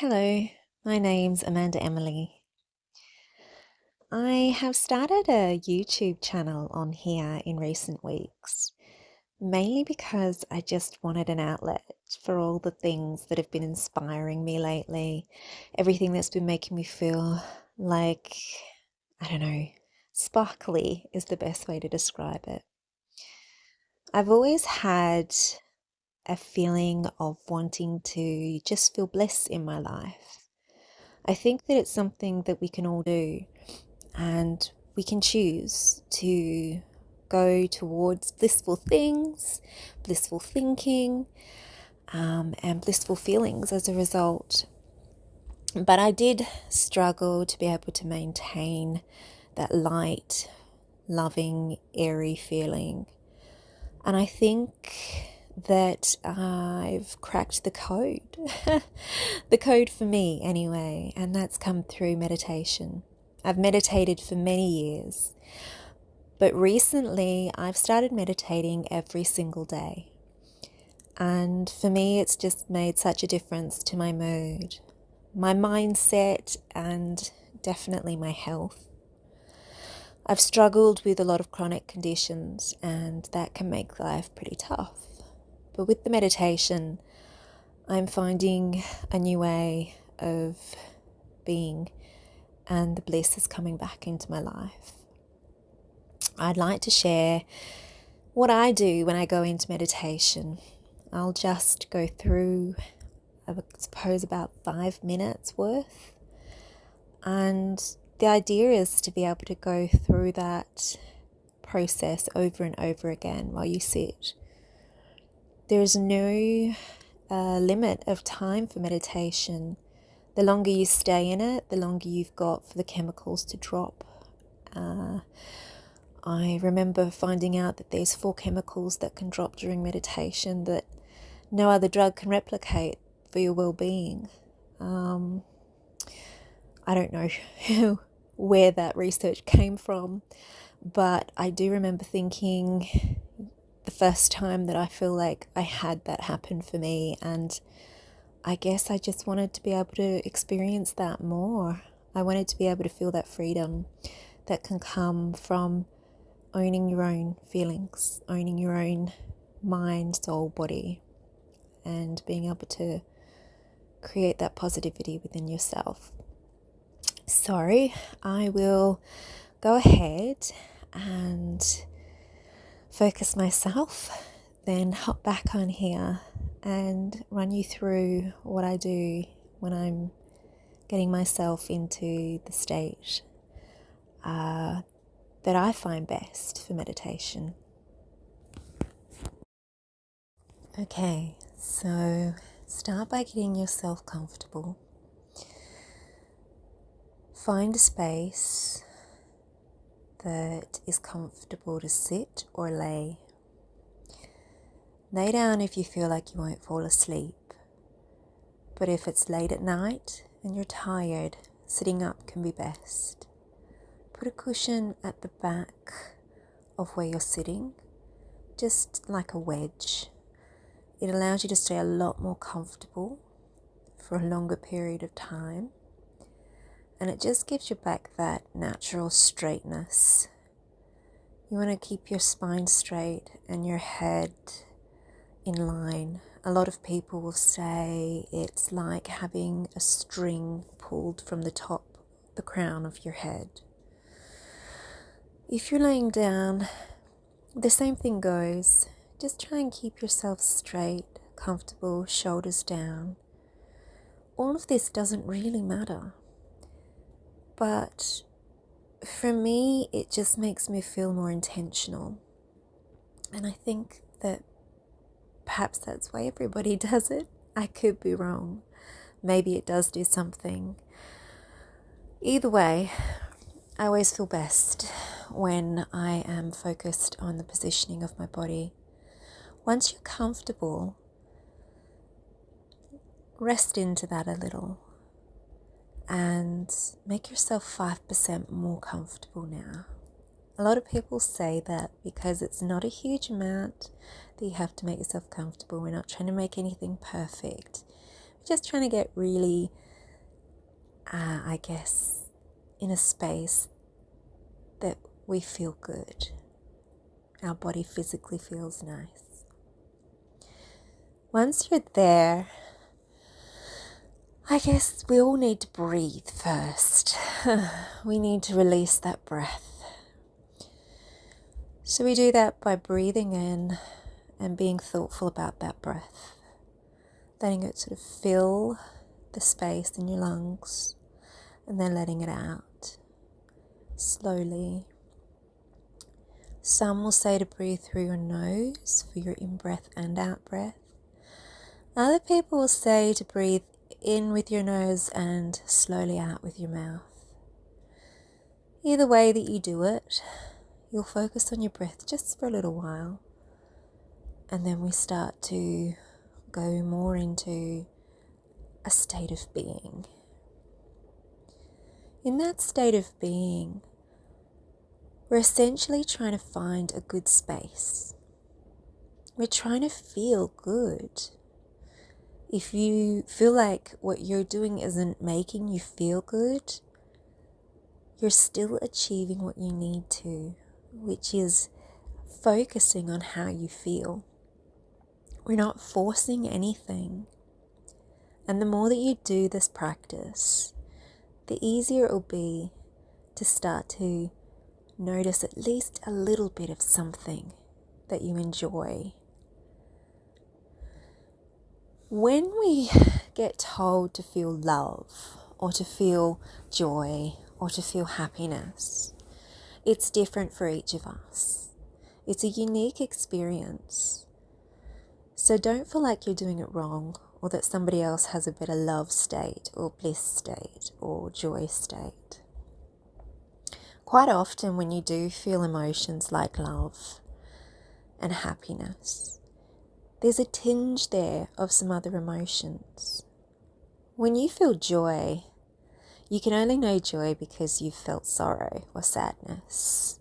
Hello, my name's Amanda Emily. I have started a YouTube channel on here in recent weeks, mainly because I just wanted an outlet for all the things that have been inspiring me lately, everything that's been making me feel like, I don't know, sparkly is the best way to describe it. I've always had a feeling of wanting to just feel bliss in my life. I think that it's something that we can all do, and we can choose to go towards blissful things, blissful thinking, and blissful feelings as a result. But I did struggle to be able to maintain that light, loving, airy feeling. And I think that I've cracked the code, the code for me anyway, and that's come through meditation. I've meditated for many years, but recently I've started meditating every single day. And for me, it's just made such a difference to my mood, my mindset, and definitely my health. I've struggled with a lot of chronic conditions, and that can make life pretty tough. But with the meditation, I'm finding a new way of being, and the bliss is coming back into my life. I'd like to share what I do when I go into meditation. I'll just go through, I suppose, about 5 minutes worth. And the idea is to be able to go through that process over and over again while you sit. There is no limit of time for meditation. The longer you stay in it, the longer you've got for the chemicals to drop. I remember finding out that there's 4 chemicals that can drop during meditation that no other drug can replicate for your well-being. I don't know where that research came from, but I do remember thinking the first time that I feel like I had that happen for me, and I guess I just wanted to be able to experience that more. I wanted to be able to feel that freedom that can come from owning your own feelings, owning your own mind, soul, body, and being able to create that positivity within yourself. So I will go ahead and focus myself, then hop back on here and run you through what I do when I'm getting myself into the state that I find best for meditation. Okay, so start by getting yourself comfortable. Find a space that is comfortable to sit or lay. Lay down if you feel like you won't fall asleep. But if it's late at night and you're tired, sitting up can be best. Put a cushion at the back of where you're sitting, just like a wedge. It allows you to stay a lot more comfortable for a longer period of time. And it just gives your back that natural straightness. You want to keep your spine straight and your head in line. A lot of people will say it's like having a string pulled from the top, the crown of your head. If you're laying down, the same thing goes. Just try and keep yourself straight, comfortable, shoulders down. All of this doesn't really matter. But for me, it just makes me feel more intentional. And I think that perhaps that's why everybody does it. I could be wrong. Maybe it does do something. Either way, I always feel best when I am focused on the positioning of my body. Once you're comfortable, rest into that a little and make yourself 5% more comfortable now. A lot of people say that because it's not a huge amount that you have to make yourself comfortable. We're not trying to make anything perfect. We're just trying to get really I guess, in a space that we feel good. Our body physically feels nice. Once you're there, I guess we all need to breathe first. We need to release that breath. So we do that by breathing in and being thoughtful about that breath, letting it sort of fill the space in your lungs and then letting it out slowly. Some will say to breathe through your nose for your in-breath and out-breath. Other people will say to breathe in with your nose and slowly out with your mouth. Either way that you do it, you'll focus on your breath just for a little while, and then we start to go more into a state of being. In that state of being, we're essentially trying to find a good space. We're trying to feel good. If you feel like what you're doing isn't making you feel good, you're still achieving what you need to, which is focusing on how you feel. We're not forcing anything. And the more that you do this practice, the easier it will be to start to notice at least a little bit of something that you enjoy. When we get told to feel love or to feel joy or to feel happiness, it's different for each of us. It's a unique experience. So don't feel like you're doing it wrong or that somebody else has a better love state or bliss state or joy state. Quite often when you do feel emotions like love and happiness, there's a tinge there of some other emotions. When you feel joy, you can only know joy because you've felt sorrow or sadness.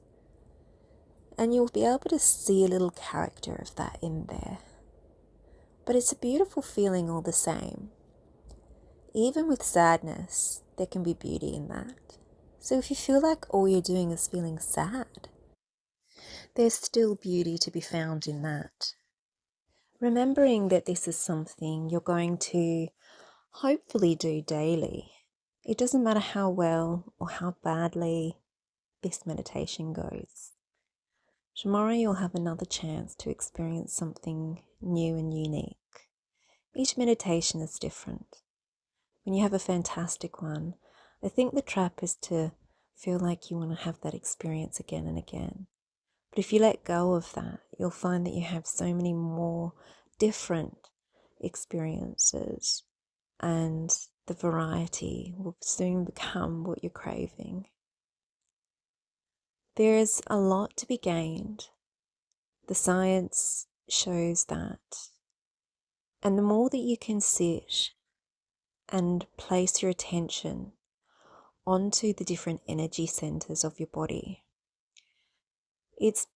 And you'll be able to see a little character of that in there. But it's a beautiful feeling all the same. Even with sadness, there can be beauty in that. So if you feel like all you're doing is feeling sad, there's still beauty to be found in that. Remembering that this is something you're going to hopefully do daily. It doesn't matter how well or how badly this meditation goes. Tomorrow you'll have another chance to experience something new and unique. Each meditation is different. When you have a fantastic one, I think the trap is to feel like you want to have that experience again and again. But if you let go of that, you'll find that you have so many more different experiences, and the variety will soon become what you're craving. There is a lot to be gained. The science shows that. And the more that you can sit and place your attention onto the different energy centers of your body, it's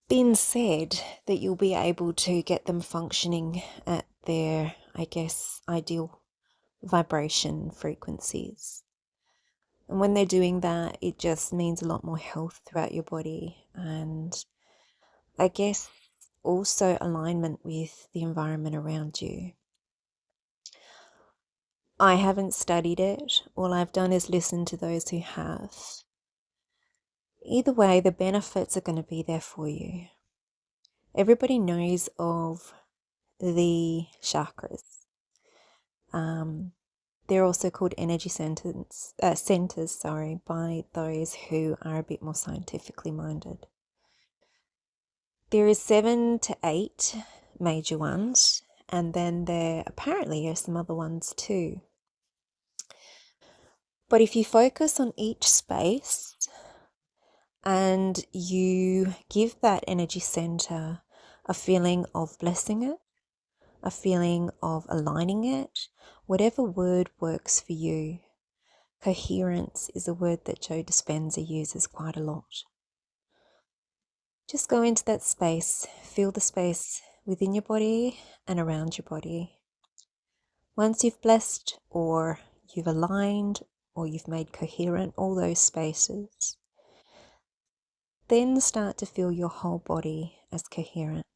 been said that you'll be able to get them functioning at their, I guess, ideal vibration frequencies. And when they're doing that, it just means a lot more health throughout your body, and I guess also alignment with the environment around you. I haven't studied it. All I've done is listen to those who have. Either way, the benefits are going to be there for you. Everybody knows of the chakras. They're also called energy centers, by those who are a bit more scientifically minded. There is 7 to 8 major ones, and then there apparently are some other ones too. But if you focus on each space and you give that energy center a feeling of blessing it, a feeling of aligning it, whatever word works for you. Coherence is a word that Joe Dispenza uses quite a lot. Just go into that space, feel the space within your body and around your body. Once you've blessed or you've aligned or you've made coherent, all those spaces. Then start to feel your whole body as coherent,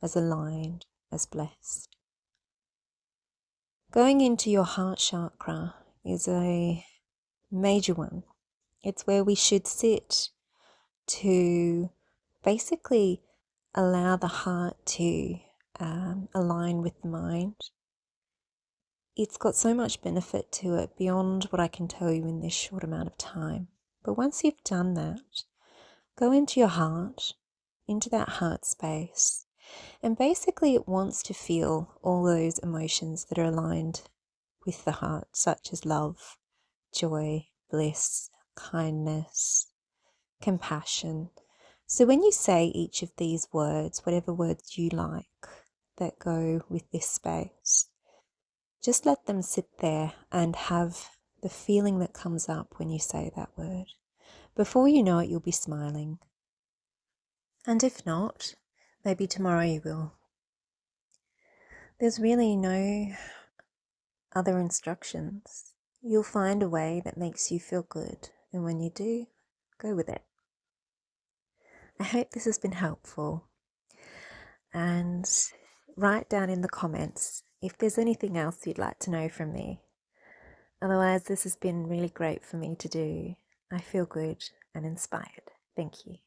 as aligned, as blessed. Going into your heart chakra is a major one. It's where we should sit to basically allow the heart to align with the mind. It's got so much benefit to it beyond what I can tell you in this short amount of time. But once you've done that, go into your heart, into that heart space, and basically it wants to feel all those emotions that are aligned with the heart, such as love, joy, bliss, kindness, compassion. So when you say each of these words, whatever words you like that go with this space, just let them sit there and have the feeling that comes up when you say that word. Before you know it, you'll be smiling. And if not, maybe tomorrow you will. There's really no other instructions. You'll find a way that makes you feel good, and when you do, go with it. I hope this has been helpful, and write down in the comments if there's anything else you'd like to know from me. Otherwise, this has been really great for me to do. I feel good and inspired. Thank you.